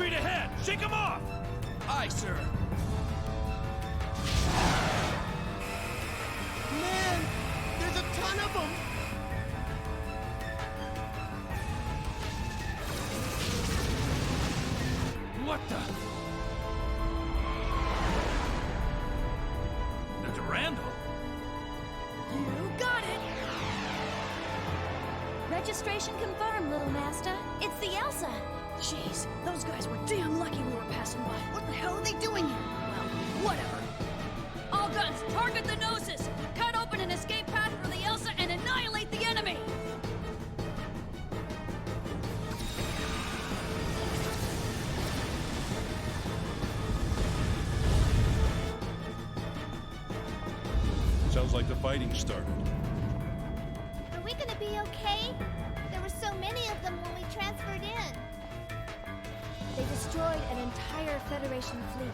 feet ahead! Shake him off! Aye, sir. Man, there's a ton of them! What the? The Durandal? You got it! Registration confirmed, little master. It's the Elsa. Jeez, those guys were damn lucky we were passing by. What the hell are they doing here? Well, whatever. All guns, target the Gnosis! Cut open an escape path for the Elsa and annihilate the enemy! Sounds like the fighting started. Are we gonna be okay? There were so many of them when we transferred in. They destroyed an entire Federation fleet.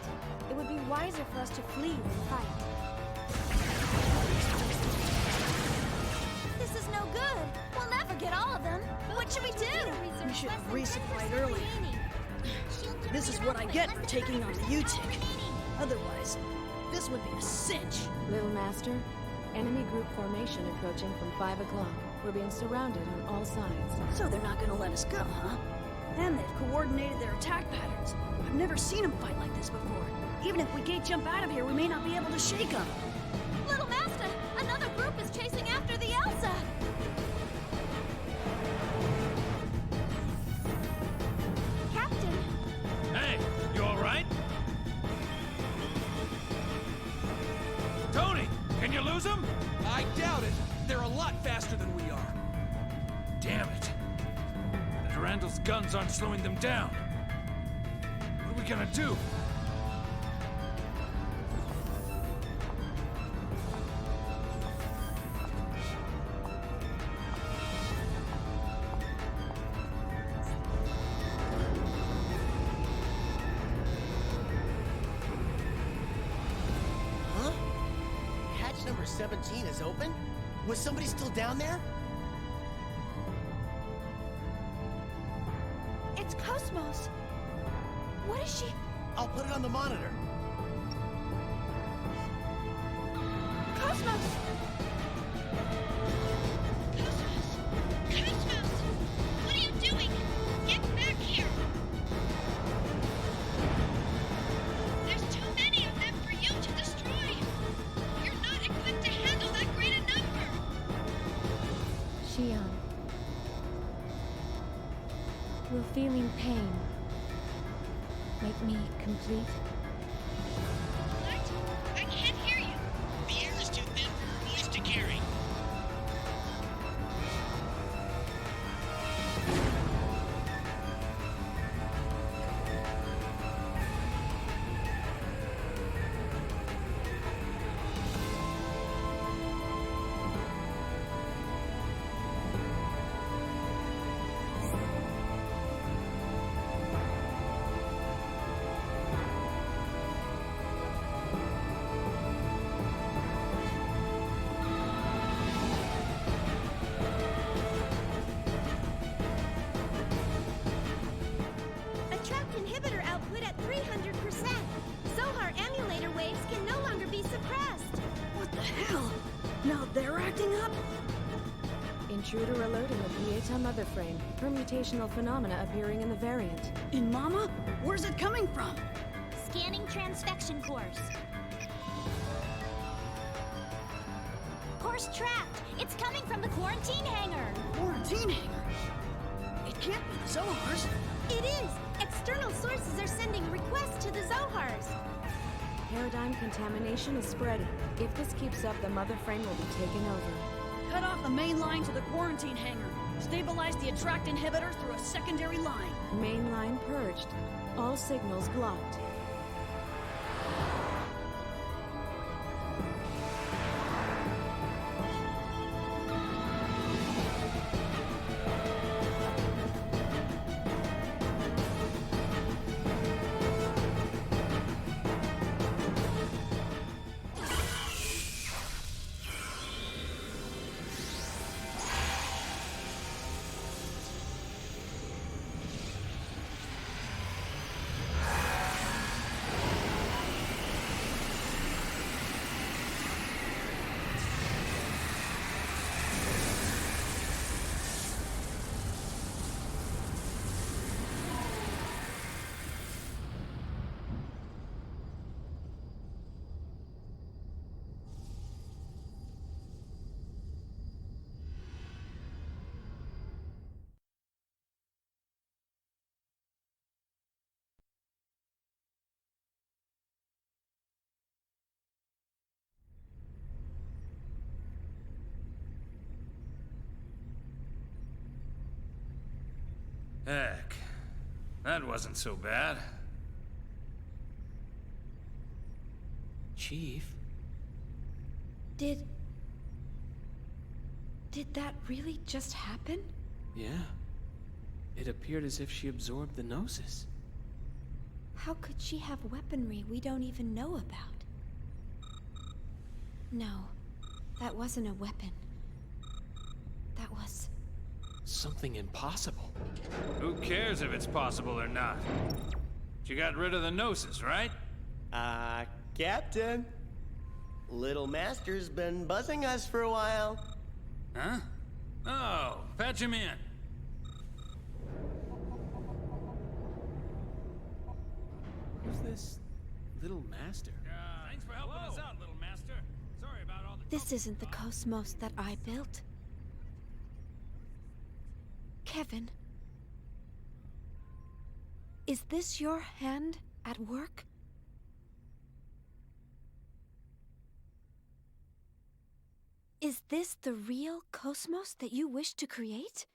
It would be wiser for us to flee than fight. This is no good. We'll never get all of them. What should we do? We should have resupplied earlier. This is what I get for taking on the U-Tick. Otherwise, this would be a cinch. Little Master, enemy group formation approaching from 5 o'clock. We're being surrounded on all sides. So they're not gonna let us go, huh? And they've coordinated their attack patterns. I've never seen them fight like this before. Even if we gate jump out of here, we may not be able to shake them. Little Master, another group is chasing after the Elsa. Captain. Hey, you alright? Tony, can you lose him? I doubt it. They're a lot faster than we are. Damn it. The Durandal's guns aren't slowing them down. What are we gonna do? Huh? Hatch number 17 is open? Was somebody still down there? It's Cosmos. What is she? I'll put it on the monitor. Cosmos! Cosmos! What are you doing? Get back here! There's too many of them for you to destroy! You're not equipped to handle that great a number! Xion. Will feeling pain make me complete? What? I can't hear you! The air is too thin for her voice to carry. Attract inhibitor output at 300%. Zohar emulator waves can no longer be suppressed. What the hell? Now they're acting up? Intruder alert in the Pieta mother frame. Permutational phenomena appearing in the variant. In Mama? Where's it coming from? Scanning transfection course. Course tracked. It's coming from the quarantine hangar. Quarantine hangar? It can't be the Zohars. It is. External sources are sending requests to the Zohars. Paradigm contamination is spreading. If this keeps up, the mother frame will be taken over. Cut off the main line to the quarantine hangar. Stabilize the attract inhibitor through a secondary line. Main line purged. All signals blocked. Heck, that wasn't so bad. Chief? Did that really just happen? Yeah. It appeared as if she absorbed the Gnosis. How could she have weaponry we don't even know about? No, that wasn't a weapon. That was... something impossible. Who cares if it's possible or not? She got rid of the Gnosis, right? Captain. Little Master's been buzzing us for a while. Huh? Oh, patch him in. Who's this Little Master? Thanks for helping us out, little master. Sorry about all the... This isn't the cosmos that I built. Kevin. Is this your hand at work? Is this the real cosmos that you wish to create?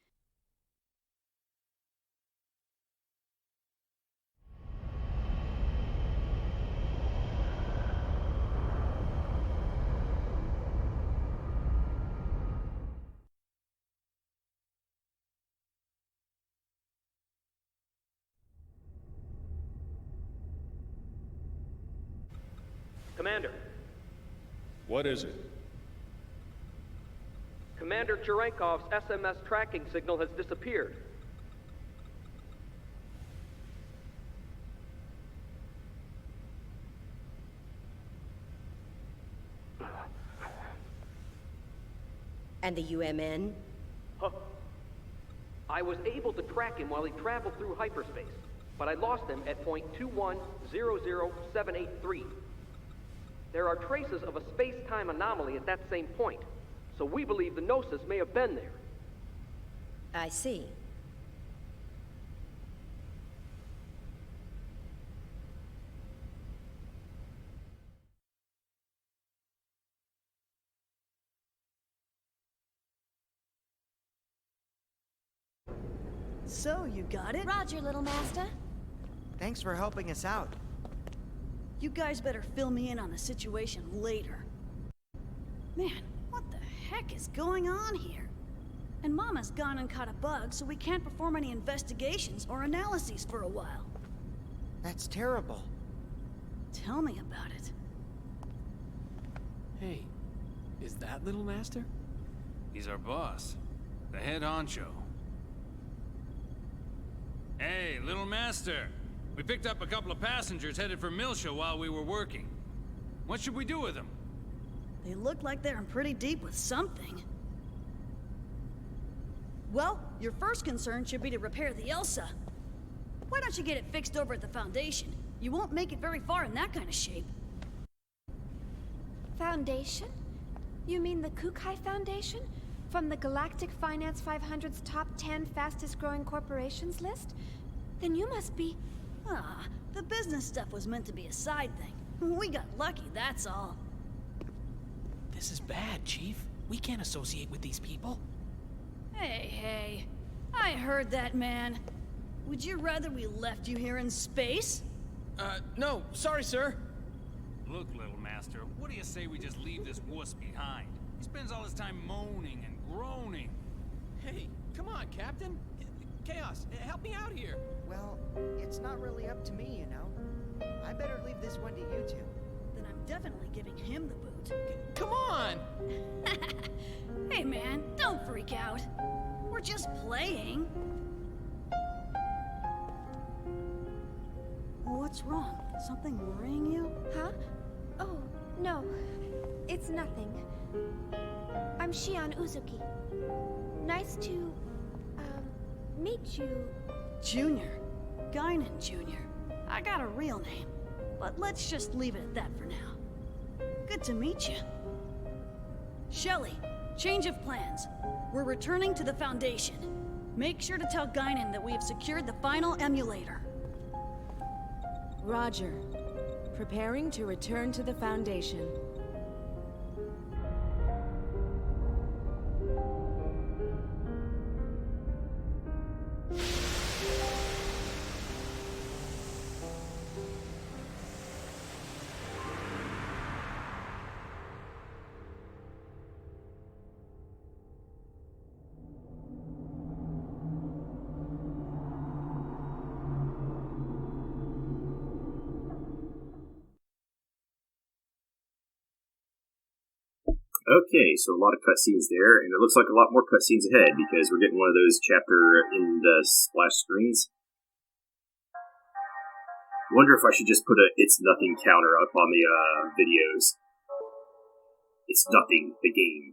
Commander. What is it? Commander Cherenkov's SMS tracking signal has disappeared. And the UMN? Huh. I was able to track him while he traveled through hyperspace, but I lost him at point 2100783. There are traces of a space-time anomaly at that same point, so we believe the Gnosis may have been there. I see. So, you got it? Roger, little master. Thanks for helping us out. You guys better fill me in on the situation later. Man, what the heck is going on here? And Mama's gone and caught a bug, so we can't perform any investigations or analyses for a while. That's terrible. Tell me about it. Hey, is that Little Master? He's our boss. The head honcho. Hey, little master. We picked up a couple of passengers headed for Milsha while we were working. What should we do with them? They look like they're in pretty deep with something. Well, your first concern should be to repair the Elsa. Why don't you get it fixed over at the Foundation? You won't make it very far in that kind of shape. Foundation? You mean the Kukai Foundation? From the Galactic Finance 500's top 10 fastest growing corporations list? Then you must be... Ah, the business stuff was meant to be a side thing. We got lucky, that's all. This is bad, Chief. We can't associate with these people. Hey, I heard that, man. Would you rather we left you here in space? No, sorry, sir. Look, little master, what do you say we just leave this wuss behind? He spends all his time moaning and groaning. Hey, come on, Captain. Chaos, help me out here. Well, it's not really up to me, you know. I better leave this one to you two. Then I'm definitely giving him the boot. Come on! Hey, man, don't freak out. We're just playing. What's wrong? Something worrying you? Huh? Oh, no. It's nothing. I'm Shion Uzuki. Nice to, meet you. Junior. Guinan Jr. I got a real name, but let's just leave it at that for now. Good to meet you. Shelly, change of plans. We're returning to the Foundation. Make sure to tell Guinan that we have secured the final emulator. Roger. Preparing to return to the Foundation. Okay, so a lot of cutscenes there, and it looks like a lot more cutscenes ahead because we're getting one of those chapter in the splash screens. Wonder if I should just put a "It's Nothing" counter up on the videos. It's nothing, the game.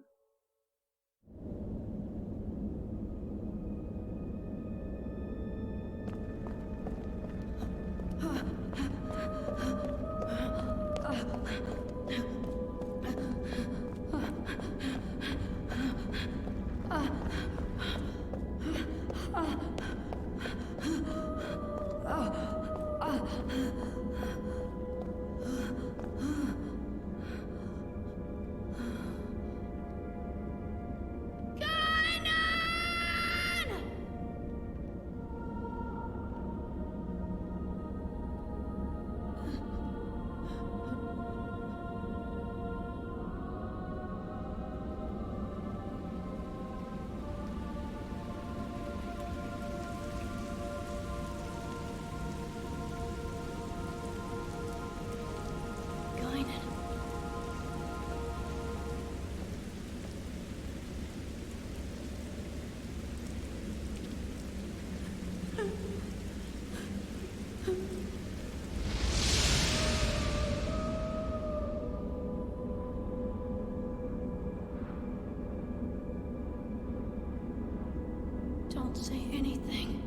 Don't say anything.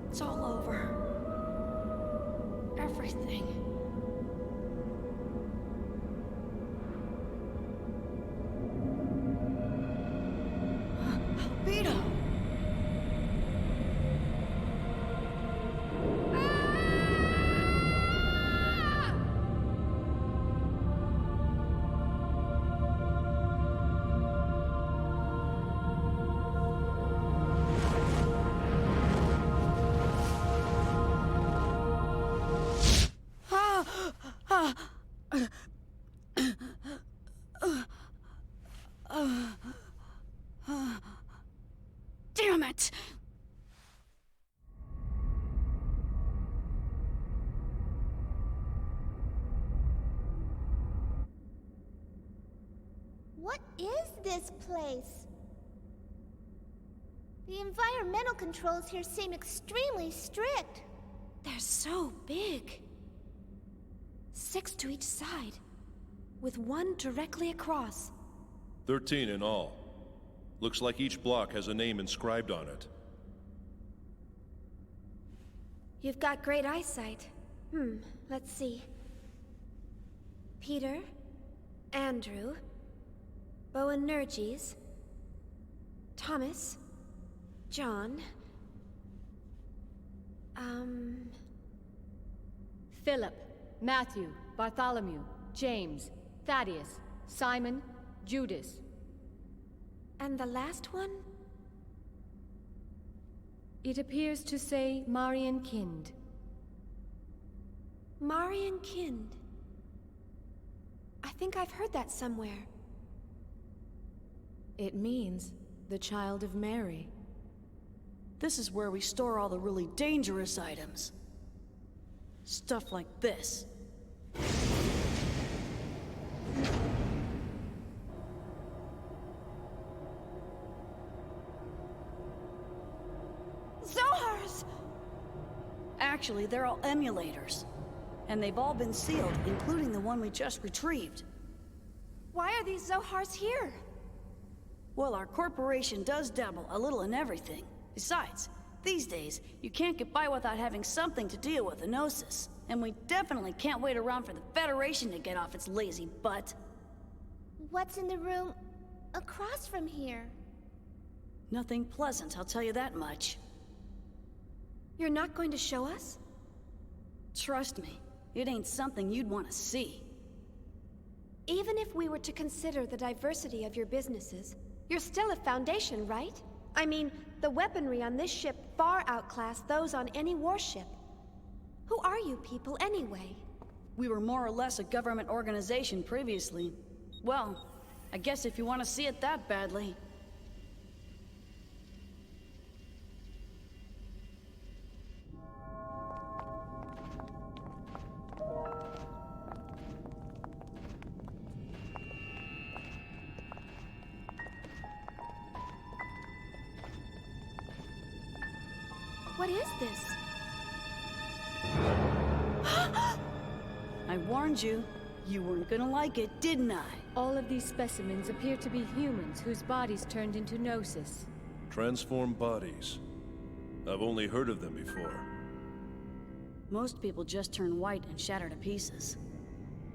It's all over. Everything. Vito! Damn it! What is this place? The environmental controls here seem extremely strict. They're so big. 6 to each side, with one directly across. 13 in all. Looks like each block has a name inscribed on it. You've got great eyesight. Let's see. Peter, Andrew, Boanerges, Thomas, John, Philip, Matthew, Bartholomew, James, Thaddeus, Simon, Judas. And the last one? It appears to say Marian Kind. Marian Kind. I think I've heard that somewhere. It means the Child of Mary. This is where we store all the really dangerous items. Stuff like this. Zohars! Actually, they're all emulators. And they've all been sealed, including the one we just retrieved. Why are these Zohars here? Well, our corporation does dabble a little in everything. Besides, these days, you can't get by without having something to deal with the Gnosis. And we definitely can't wait around for the Federation to get off its lazy butt. What's in the room across from here? Nothing pleasant, I'll tell you that much. You're not going to show us? Trust me, it ain't something you'd want to see. Even if we were to consider the diversity of your businesses, you're still a Foundation, right? I mean, the weaponry on this ship far outclass those on any warship. Who are you people, anyway? We were more or less a government organization previously. Well, I guess if you want to see it that badly. What is this? I warned you. You weren't gonna like it, didn't I? All of these specimens appear to be humans whose bodies turned into Gnosis. Transformed bodies. I've only heard of them before. Most people just turn white and shatter to pieces.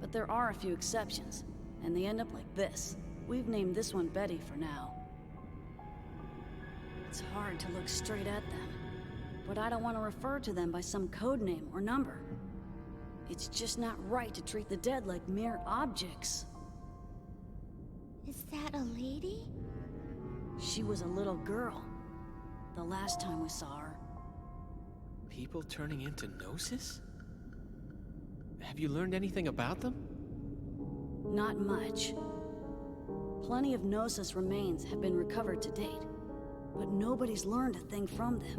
But there are a few exceptions, and they end up like this. We've named this one Betty for now. It's hard to look straight at them, but I don't want to refer to them by some code name or number. It's just not right to treat the dead like mere objects. Is that a lady? She was a little girl, the last time we saw her. People turning into Gnosis? Have you learned anything about them? Not much. Plenty of Gnosis remains have been recovered to date, but nobody's learned a thing from them.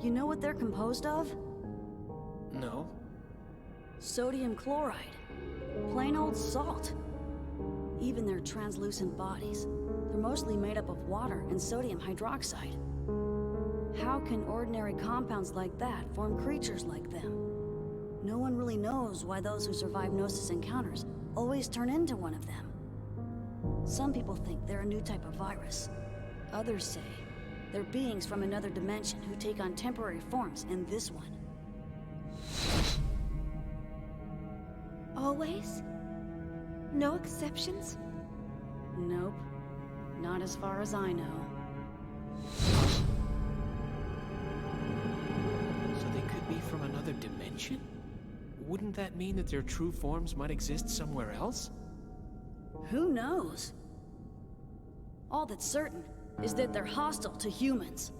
You know what they're composed of? No. Sodium chloride. Plain old salt. Even their translucent bodies, they're mostly made up of water and sodium hydroxide. How can ordinary compounds like that form creatures like them? No one really knows why those who survive Gnosis encounters always turn into one of them. Some people think they're a new type of virus. Others say they're beings from another dimension who take on temporary forms in this one. Always? No exceptions? Nope. Not as far as I know. So they could be from another dimension? Wouldn't that mean that their true forms might exist somewhere else? Who knows? All that's certain is that they're hostile to humans.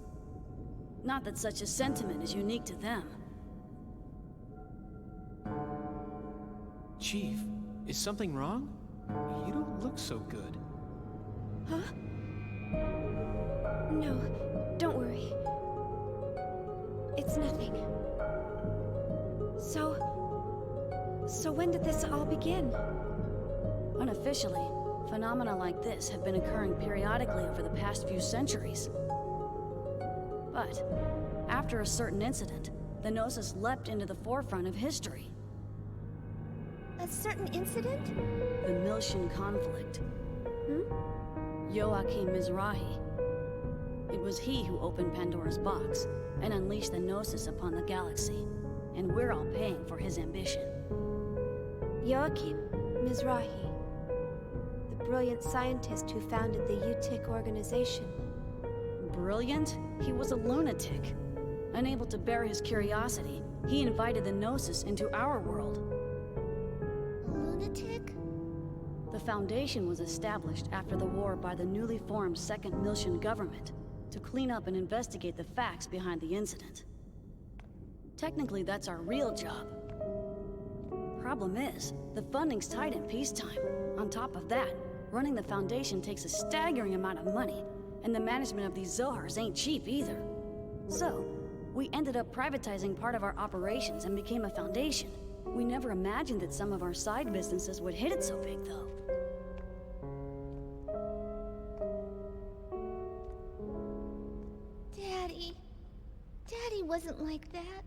Not that such a sentiment is unique to them. Chief, is something wrong? You don't look so good. Huh? No, don't worry. It's nothing. So when did this all begin? Unofficially, phenomena like this have been occurring periodically over the past few centuries. But after a certain incident, the Gnosis leapt into the forefront of history. A certain incident? The Miltian conflict. Joachim Mizrahi. It was he who opened Pandora's box and unleashed the Gnosis upon the galaxy. And we're all paying for his ambition. Joachim Mizrahi. The brilliant scientist who founded the UTIC organization. Brilliant? He was a lunatic. Unable to bear his curiosity, he invited the Gnosis into our world. Lunatic? The Foundation was established after the war by the newly formed Second Miltian government to clean up and investigate the facts behind the incident. Technically, that's our real job. Problem is, the funding's tight in peacetime. On top of that, running the Foundation takes a staggering amount of money, and the management of these Zohars ain't cheap either. So, we ended up privatizing part of our operations and became a Foundation. We never imagined that some of our side businesses would hit it so big, though. Daddy wasn't like that.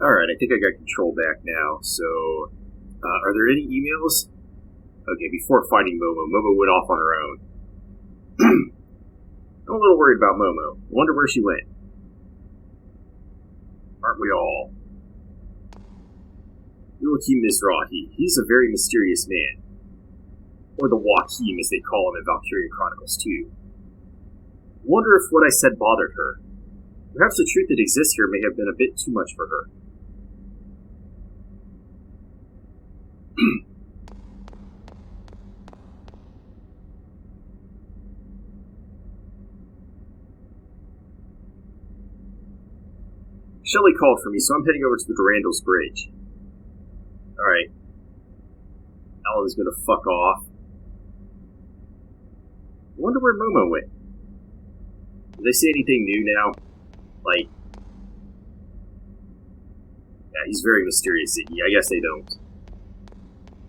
Alright, I think I got control back now, so... are there any emails? Okay, before finding Momo went off on her own. I'm a little worried about Momo. Wonder where she went. Aren't we all? Joachim Mizrahi. He's a very mysterious man. Or the Joachim, as they call him in Valkyrian Chronicles 2. Wonder if what I said bothered her. Perhaps the truth that exists here may have been a bit too much for her. Shelley called for me, so I'm heading over to the Durandal's bridge. Alright. Alan's gonna fuck off. I wonder where Momo went. Did they say anything new now? Like... Yeah, he's very mysterious, Ziggy. I guess they don't.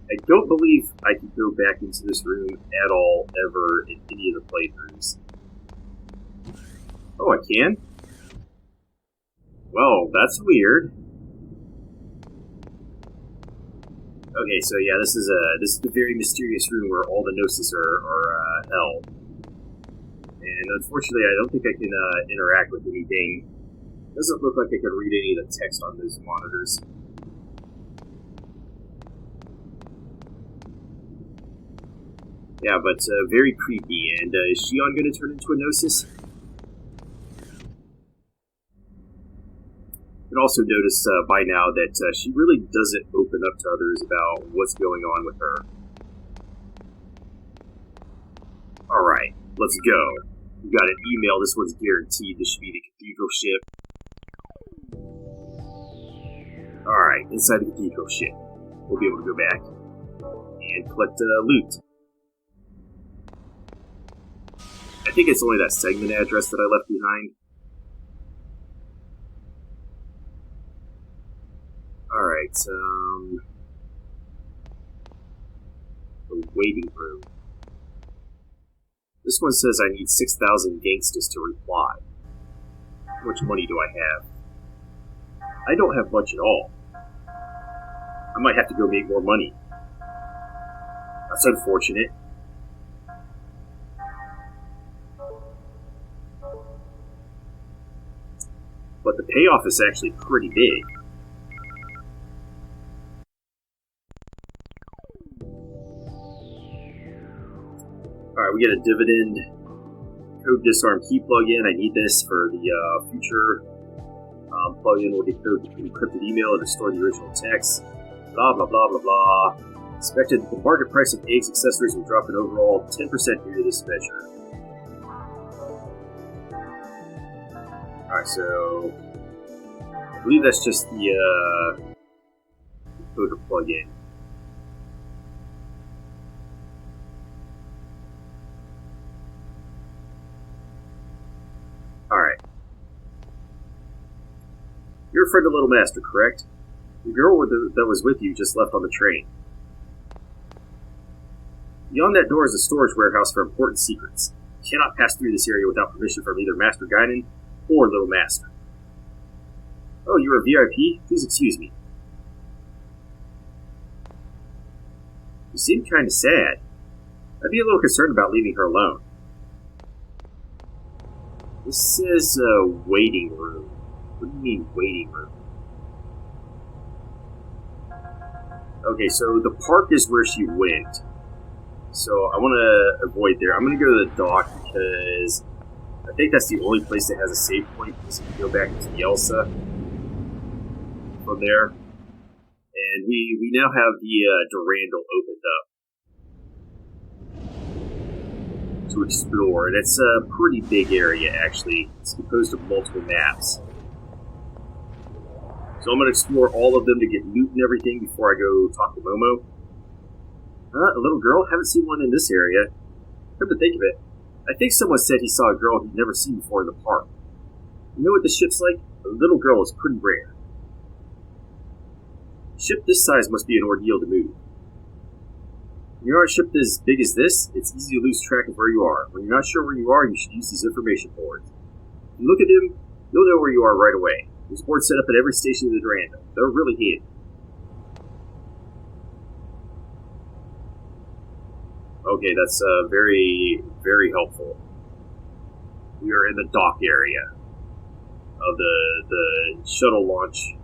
I don't believe I can go back into this room at all, ever, in any of the playthroughs. Oh, I can? Well, that's weird. Okay, so yeah, this is the very mysterious room where all the Gnosis are held. And unfortunately, I don't think I can interact with anything. Doesn't look like I can read any of the text on those monitors. Yeah, but very creepy. And is Shion going to turn into a Gnosis? You can also notice by now that she really doesn't open up to others about what's going on with her. Alright, let's go. We got an email. This one's guaranteed. This should be the cathedral ship. Alright, inside the cathedral ship. We'll be able to go back and collect loot. I think it's only that segment address that I left behind. Alright, the waiting room. This one says I need 6,000 gangsters to reply. How much money do I have? I don't have much at all. I might have to go make more money. That's unfortunate. But the payoff is actually pretty big. Alright, we get a dividend code disarm key plugin. I need this for the future plugin. Will decode the encrypted email and restore the original text. Blah, blah, blah, blah, blah. Expected that the market price of eggs accessories will drop an overall 10% due to this measure. Alright, so I believe that's just the decoder plugin. Alright. You're a friend of Little Master, correct? The girl that was with you just left on the train. Beyond that door is a storage warehouse for important secrets. You cannot pass through this area without permission from either Master Guinan or Little Master. Oh, you're a VIP? Please excuse me. You seem kind of sad. I'd be a little concerned about leaving her alone. This is a waiting room. What do you mean, waiting room? Okay, so the park is where she went. So I want to avoid there. I'm going to go to the dock because I think that's the only place that has a save point. So we can go back into the Elsa from there. And we now have the Durandal opened up to explore. And it's a pretty big area, actually. It's composed of multiple maps. So I'm going to explore all of them to get loot and everything before I go talk to Momo. A little girl? Haven't seen one in this area. Come to think of it, I think someone said he saw a girl he'd never seen before in the park. You know what the ship's like? A little girl is pretty rare. A ship this size must be an ordeal to move. When you're on a ship as big as this, it's easy to lose track of where you are. When you're not sure where you are, you should use these information boards. If you look at them, you'll know where you are right away. There's boards set up at every station in the Durandal. They're really handy. Okay, that's very, very helpful. We are in the dock area of the shuttle launch.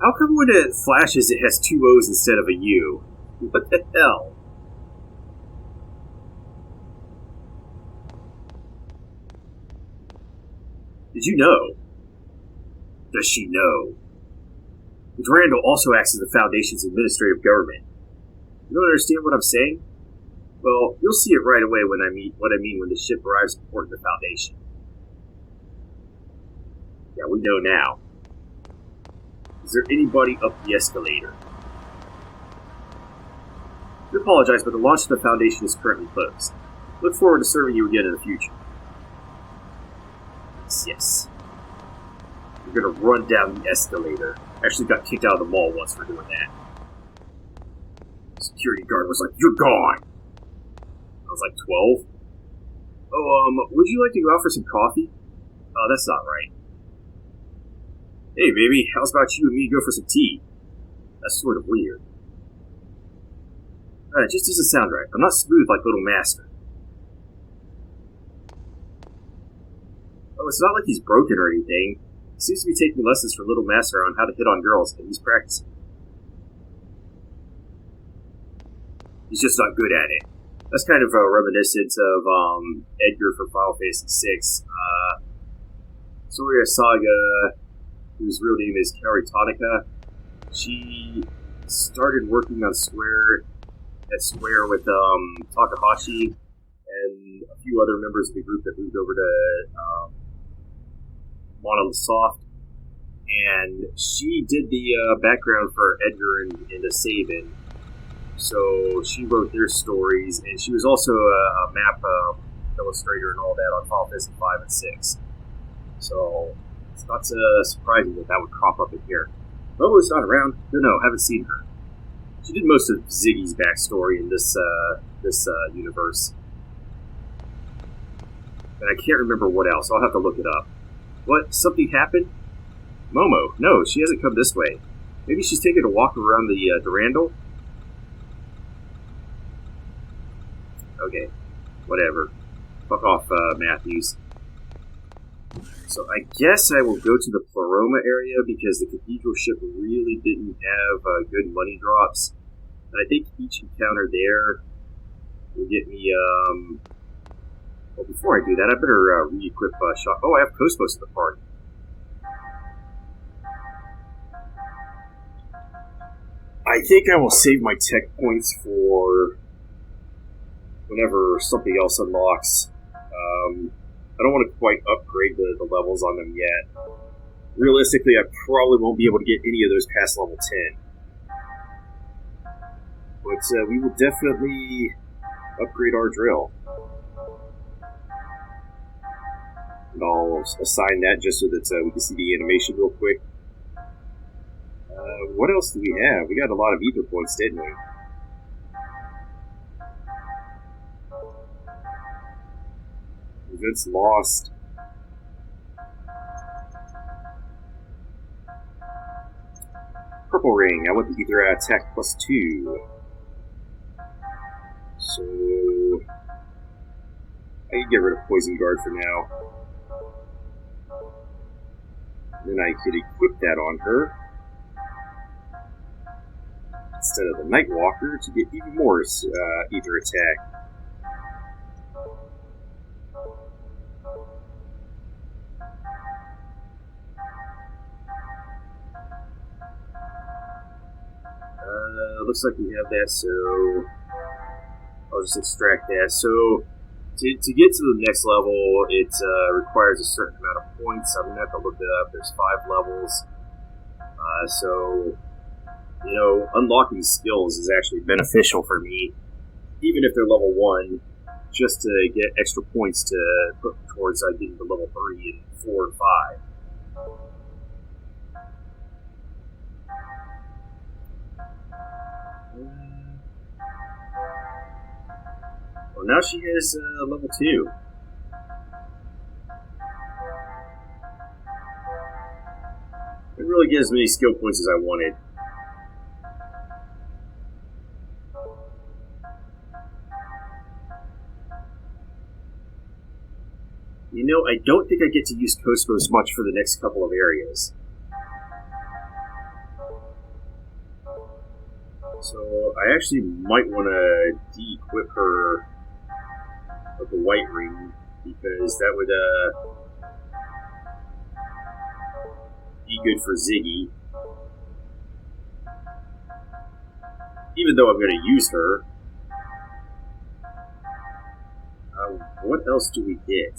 How come when it flashes it has two O's instead of a U? What the hell? Did you know? Does she know? The Durandal also acts as the Foundation's administrative government. You don't understand what I'm saying? Well, you'll see it right away when I mean when the ship arrives at port of the Foundation. Yeah, we know now. Is there anybody up the escalator? I apologize, but the launch of the Foundation is currently closed. Look forward to serving you again in the future. Yes. We're gonna run down the escalator. Actually got kicked out of the mall once for doing that. Security guard was like, "You're gone." I was like 12. "Oh, would you like to go out for some coffee?" "Oh, that's not right." "Hey, baby, how's about you and me go for some tea?" That's sort of weird. It just doesn't sound right. I'm not smooth like Little Master. Oh, it's not like he's broken or anything. He seems to be taking lessons from Little Master on how to hit on girls, and he's practicing. He's just not good at it. That's kind of reminiscent of Edgar from Final Fantasy VI. Xenosaga, whose real name is Kaori Tonica, she started working on Square with Takahashi and a few other members of the group that moved over to Monolith Soft, and she did the background for Edgar and Sabin. So she wrote their stories, and she was also a map illustrator and all that on Final Fantasy 5 and 6. So it's not surprising that would crop up in here. Momo's not around. No, haven't seen her. She did most of Ziggy's backstory in this universe. And I can't remember what else. I'll have to look it up. What? Something happened? Momo. No, she hasn't come this way. Maybe she's taking a walk around the Durandal? Okay. Whatever. Fuck off, Matthews. So I guess I will go to the Pleroma area because the Cathedral ship really didn't have good money drops. And I think each encounter there will get me, well, before I do that, I better re-equip shot. Oh, I have Cosmos at the party. I think I will save my tech points for whenever something else unlocks. I don't want to quite upgrade the levels on them yet. Realistically, I probably won't be able to get any of those past level 10. But we will definitely upgrade our drill. And I'll assign that just so that we can see the animation real quick. What else do we have? We got a lot of ether points, didn't we? Events lost. Purple ring. I want the ether attack +2. So I can get rid of Poison Guard for now. Then I could equip that on her instead of the Nightwalker to get even more ether attack. Looks like we have that, so I'll just extract that. So to get to the next level, it requires a certain amount of points. I'm going to have to look it up. There's 5 levels. So, you know, unlocking skills is actually beneficial for me, even if they're level 1, just to get extra points to put towards getting to level 3 and 4 and 5. Well, now she has level 2. It really gives me skill points as I wanted. You know, I don't think I get to use Cosmos much for the next couple of areas. So I actually might want to de-equip her of the white ring, because that would be good for Ziggy. Even though I'm going to use her. What else do we get?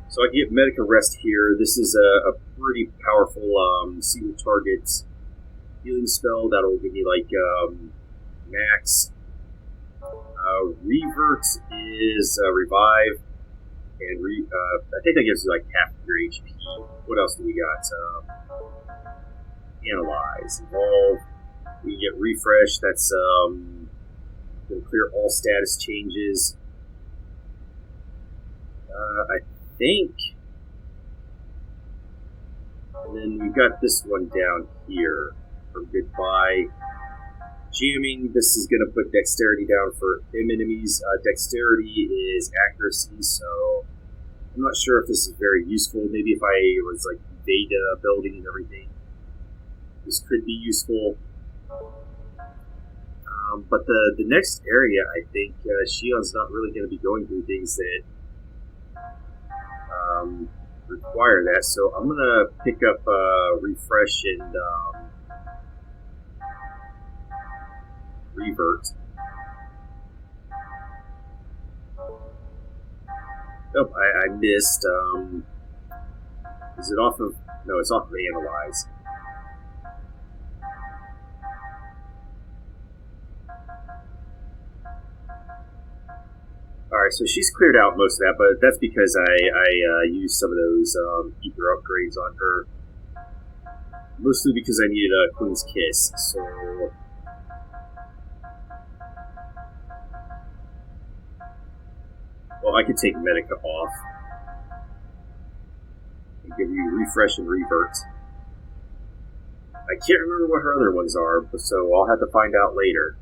So I can get Medica Rest here. This is a pretty powerful single target healing spell that'll give me like max. Revert is revive. And I think that gives you like half your HP. What else do we got? Analyze, evolve. We can get refresh. That's gonna clear all status changes. I think. And then we've got this one down here for goodbye. Jamming, this is going to put dexterity down for enemies. Dexterity is accuracy, so I'm not sure if this is very useful. Maybe if I was like evade a building and everything, this could be useful. But the next area, I think Shion's not really going to be going through things that require that, so I'm going to pick up refresh and revert. Oh, I missed. Is it off of? No, it's off of analyze. Alright, so she's cleared out most of that, but that's because I used some of those ether upgrades on her. Mostly because I needed a Queen's Kiss, so... Well, I could take Medica off. And give you refresh and revert. I can't remember what her other ones are, so I'll have to find out later.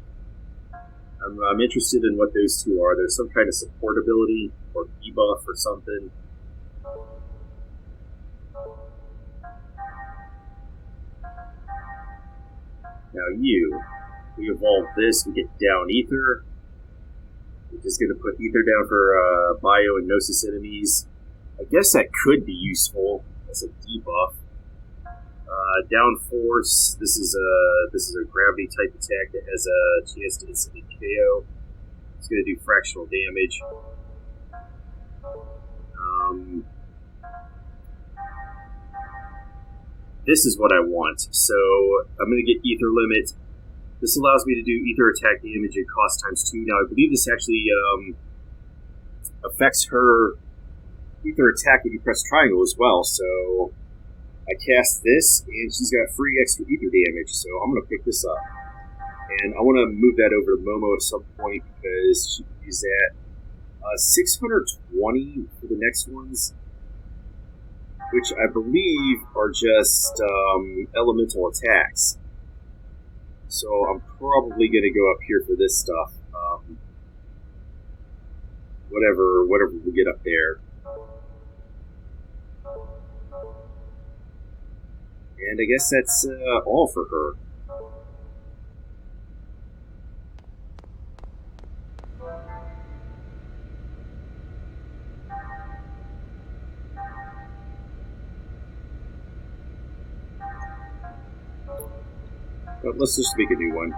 I'm interested in what those two are. There's some kind of support ability or debuff or something. Now we evolve this, we get down ether. We're just going to put ether down for bio and Gnosis enemies. I guess that could be useful as a debuff. Down force. This is a gravity type attack that has a chance to instantly KO. It's going to do fractional damage. This is what I want. So I'm going to get ether limit. This allows me to do ether attack damage and cost ×2. Now I believe this actually affects her ether attack if you press triangle as well. So I cast this, and she's got free extra ether damage, so I'm going to pick this up. And I want to move that over to Momo at some point, because she can use that. 620 for the next ones, which I believe are just elemental attacks. So I'm probably going to go up here for this stuff. Whatever we get up there. And I guess that's all for her. But let's just make a new one.